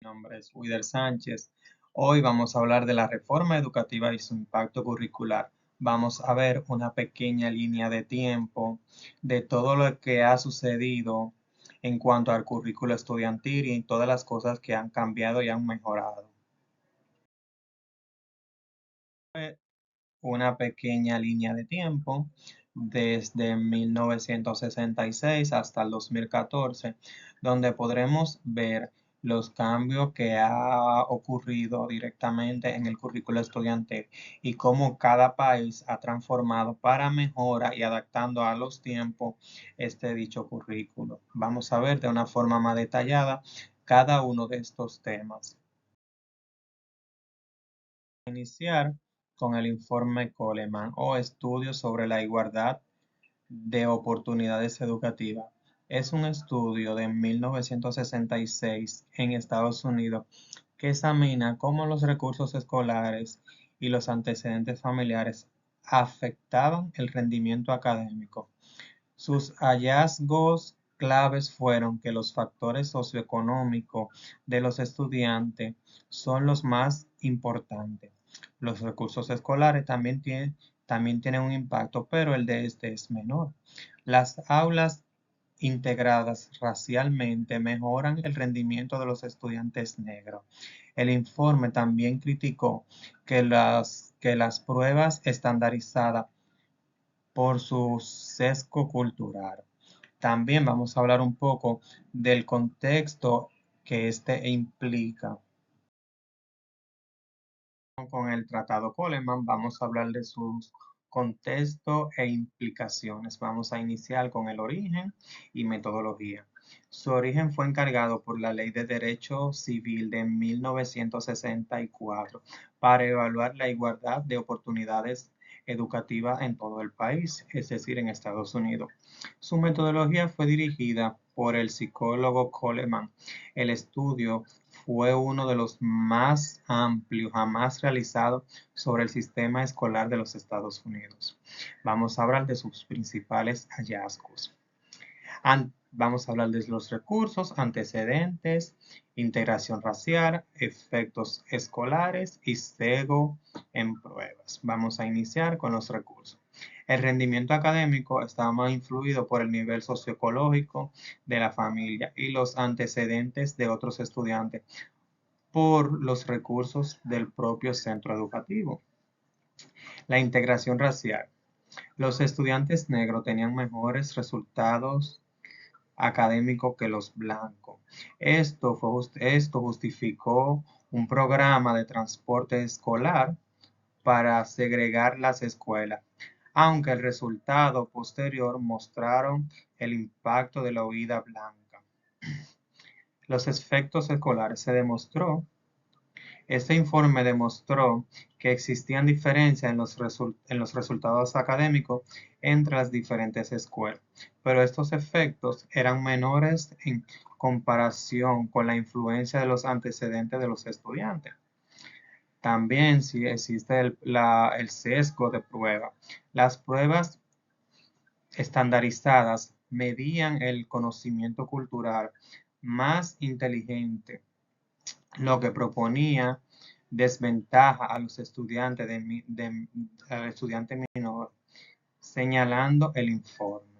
Nombre es Wider Sánchez. Hoy vamos a hablar de la reforma educativa y su impacto curricular. Vamos a ver una pequeña línea de tiempo de todo lo que ha sucedido en cuanto al currículo estudiantil y todas las cosas que han cambiado y han mejorado. Una pequeña línea de tiempo desde 1966 hasta el 2014, donde podremos ver los cambios que ha ocurrido directamente en el currículo estudiantil y cómo cada país ha transformado para mejora y adaptando a los tiempos este dicho currículo. Vamos a ver de una forma más detallada cada uno de estos temas. Iniciar con el informe Coleman o Estudio sobre la Igualdad de Oportunidades Educativas. Es un estudio de 1966 en Estados Unidos que examina cómo los recursos escolares y los antecedentes familiares afectaban el rendimiento académico. Sus hallazgos claves fueron que los factores socioeconómicos de los estudiantes son los más importantes. Los recursos escolares también tienen un impacto, pero el de este es menor. Las aulas integradas racialmente mejoran el rendimiento de los estudiantes negros. El informe también criticó que las pruebas estandarizadas por su sesgo cultural. También vamos a hablar un poco del contexto que este implica. Con el Tratado Coleman vamos a hablar de sus contextos e implicaciones. Vamos a iniciar con el origen y metodología. Su origen fue encargado por la Ley de Derecho Civil de 1964 para evaluar la igualdad de oportunidades educativas en todo el país, es decir, en Estados Unidos. Su metodología fue dirigida por el psicólogo Coleman. El estudio fue uno de los más amplios jamás realizados sobre el sistema escolar de los Estados Unidos. Vamos a hablar de sus principales hallazgos. Vamos a hablar de los recursos, antecedentes, integración racial, efectos escolares y sesgo en pruebas. Vamos a iniciar con los recursos. El rendimiento académico está más influido por el nivel socioecológico de la familia y los antecedentes de otros estudiantes por los recursos del propio centro educativo. La integración racial. Los estudiantes negros tenían mejores resultados académicos que los blancos. Esto justificó un programa de transporte escolar para segregar las escuelas, aunque el resultado posterior mostraron el impacto de la huida blanca. Los efectos escolares Este informe demostró que existían diferencias en los resultados académicos entre las diferentes escuelas, pero estos efectos eran menores en comparación con la influencia de los antecedentes de los estudiantes. También sí existe el sesgo de prueba. Las pruebas estandarizadas medían el conocimiento cultural más inteligente, lo que proponía desventaja a los estudiantes al estudiante menor, señalando el informe.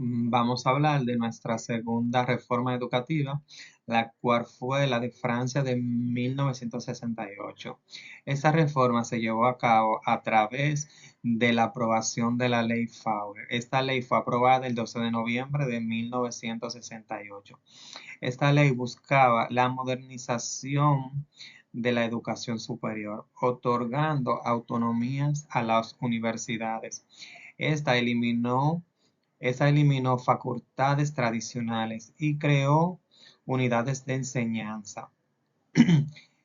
Vamos a hablar de nuestra segunda reforma educativa, la cual fue la de Francia de 1968. Esta reforma se llevó a cabo a través de la aprobación de la ley Fauer. Esta ley fue aprobada el 12 de noviembre de 1968. Esta ley buscaba la modernización de la educación superior, otorgando autonomías a las universidades. Esta eliminó esa eliminó facultades tradicionales y creó unidades de enseñanza,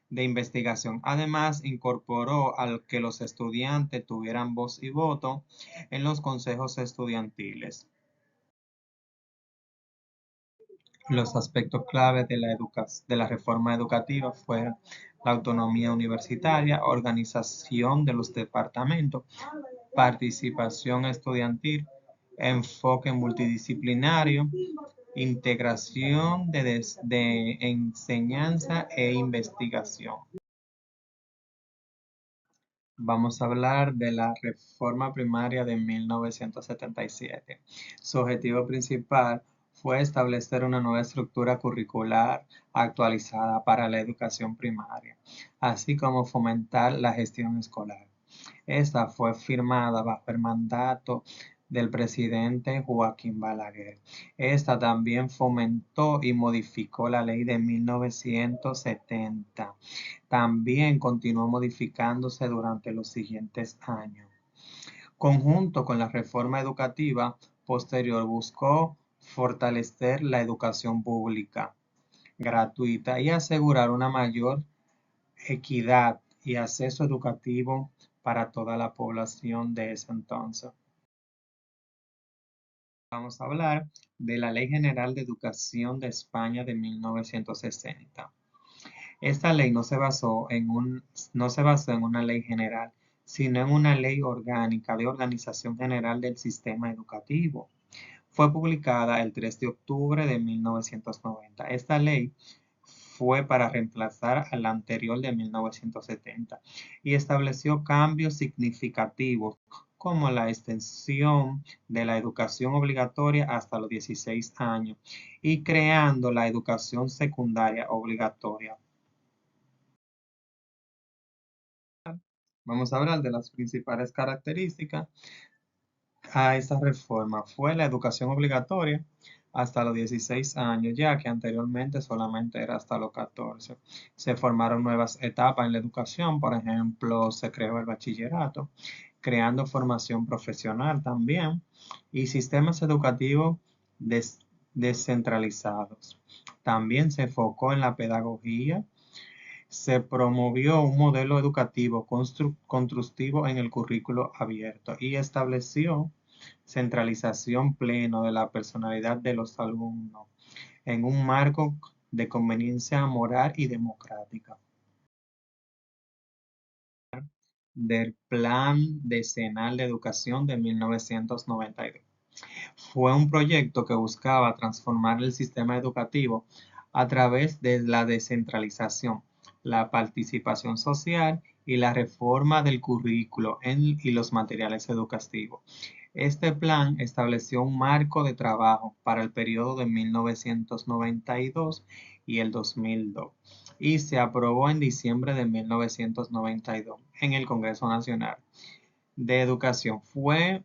de investigación. Además, incorporó al que los estudiantes tuvieran voz y voto en los consejos estudiantiles. Los aspectos clave de la reforma educativa fueron la autonomía universitaria, organización de los departamentos, participación estudiantil, enfoque multidisciplinario, integración de enseñanza e investigación. Vamos a hablar de la reforma primaria de 1977. Su objetivo principal fue establecer una nueva estructura curricular actualizada para la educación primaria, así como fomentar la gestión escolar. Esta fue firmada bajo el mandato del presidente Joaquín Balaguer. Esta también fomentó y modificó la ley de 1970. También continuó modificándose durante los siguientes años. Conjunto con la reforma educativa posterior buscó fortalecer la educación pública gratuita y asegurar una mayor equidad y acceso educativo para toda la población de ese entonces. Vamos a hablar de la Ley General de Educación de España de 1960. Esta ley no se basó en una ley general, sino en una ley orgánica de organización general del sistema educativo. Fue publicada el 3 de octubre de 1990. Esta ley fue para reemplazar a la anterior de 1970 y estableció cambios significativos como la extensión de la educación obligatoria hasta los 16 años y creando la educación secundaria obligatoria. Vamos a hablar de las principales características a esta reforma. Fue la educación obligatoria hasta los 16 años, ya que anteriormente solamente era hasta los 14. Se formaron nuevas etapas en la educación, por ejemplo, se creó el bachillerato, creando formación profesional también y sistemas educativos descentralizados. También se enfocó en la pedagogía. Se promovió un modelo educativo constructivo en el currículo abierto y estableció centralización plena de la personalidad de los alumnos en un marco de conveniencia moral y democrática. Del Plan Decenal de Educación de 1992. Fue un proyecto que buscaba transformar el sistema educativo a través de la descentralización, la participación social y la reforma del currículo y los materiales educativos. Este plan estableció un marco de trabajo para el periodo de 1992 y el 2002 y se aprobó en diciembre de 1992 en el Congreso Nacional de Educación. Fue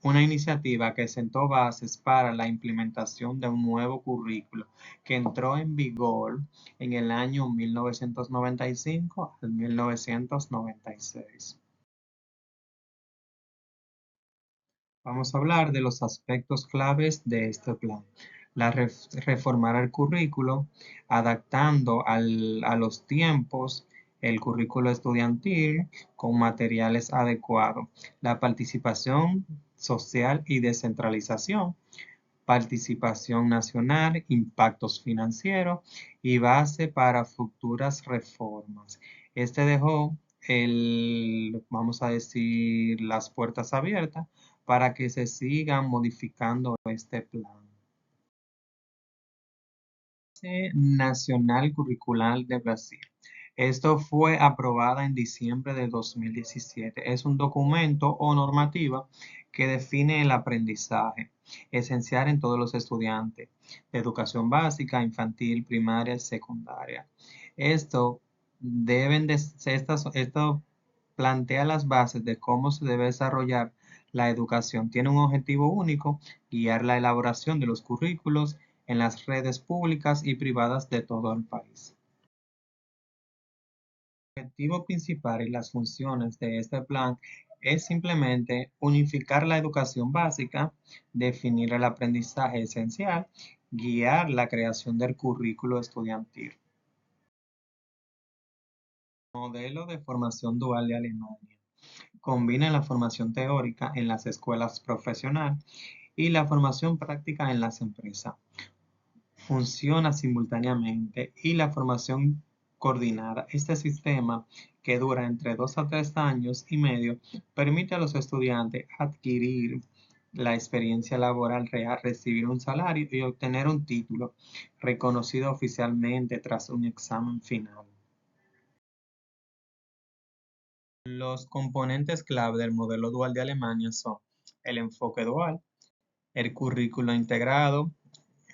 una iniciativa que sentó bases para la implementación de un nuevo currículo que entró en vigor en el año 1995 al 1996. Vamos a hablar de los aspectos claves de este plan. Reformar el currículo, adaptando a los tiempos el currículo estudiantil con materiales adecuados. La participación social y descentralización, participación nacional, impactos financieros y base para futuras reformas. Este dejó vamos a decir, las puertas abiertas para que se sigan modificando este plan. Nacional Curricular de Brasil. Esto fue aprobada en diciembre de 2017. Es un documento o normativa que define el aprendizaje esencial en todos los estudiantes de educación básica, infantil, primaria y secundaria. Esto esto plantea las bases de cómo se debe desarrollar la educación. Tiene un objetivo único: guiar la elaboración de los currículos en las redes públicas y privadas de todo el país. El objetivo principal y las funciones de este plan es simplemente unificar la educación básica, definir el aprendizaje esencial, guiar la creación del currículo estudiantil. Modelo de formación dual de Alemania. Combina la formación teórica en las escuelas profesionales y la formación práctica en las empresas. Funciona simultáneamente y la formación coordinada. Este sistema, que dura entre 2 a 3 años y medio, permite a los estudiantes adquirir la experiencia laboral real, recibir un salario y obtener un título reconocido oficialmente tras un examen final. Los componentes clave del modelo dual de Alemania son el enfoque dual, el currículo integrado,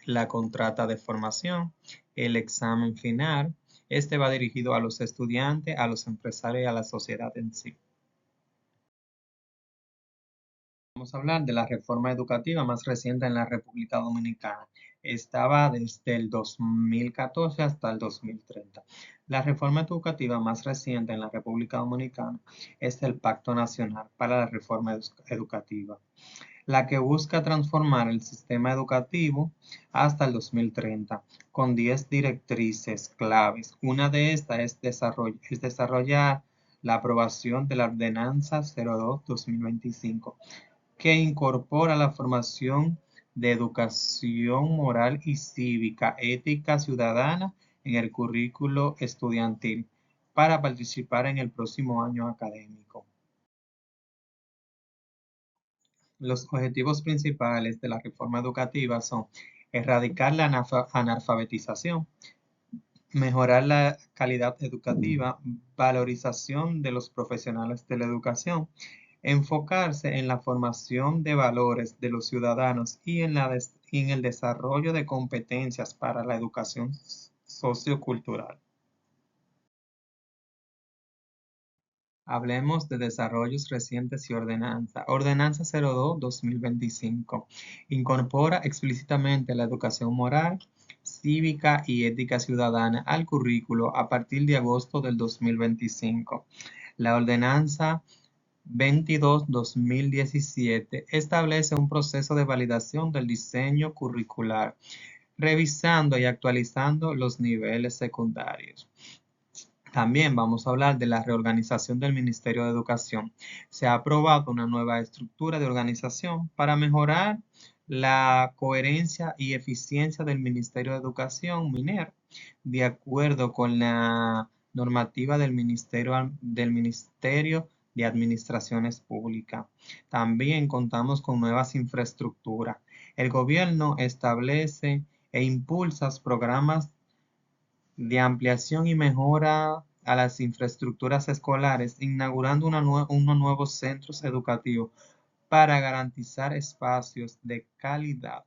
la contrata de formación, el examen final. Este va dirigido a los estudiantes, a los empresarios y a la sociedad en sí. Vamos a hablar de la reforma educativa más reciente en la República Dominicana. Estaba desde el 2014 hasta el 2030. La reforma educativa más reciente en la República Dominicana es el Pacto Nacional para la Reforma Educativa, la que busca transformar el sistema educativo hasta el 2030, con 10 directrices claves. Una de estas es desarrollar la aprobación de la Ordenanza 02-2025, que incorpora la formación de educación moral y cívica, ética ciudadana en el currículo estudiantil para participar en el próximo año académico. Los objetivos principales de la reforma educativa son erradicar la analfabetización, mejorar la calidad educativa, valorización de los profesionales de la educación, enfocarse en la formación de valores de los ciudadanos y en el desarrollo de competencias para la educación sociocultural. Hablemos de desarrollos recientes y ordenanza. Ordenanza 02-2025. Incorpora explícitamente la educación moral, cívica y ética ciudadana al currículo a partir de agosto del 2025. La ordenanza 22-2017 establece un proceso de validación del diseño curricular, revisando y actualizando los niveles secundarios. También vamos a hablar de la reorganización del Ministerio de Educación. Se ha aprobado una nueva estructura de organización para mejorar la coherencia y eficiencia del Ministerio de Educación, MINER, de acuerdo con la normativa del Ministerio de Administraciones Públicas. También contamos con nuevas infraestructuras. El gobierno establece e impulsa programas de ampliación y mejora a las infraestructuras escolares, inaugurando unos nuevos centros educativos para garantizar espacios de calidad.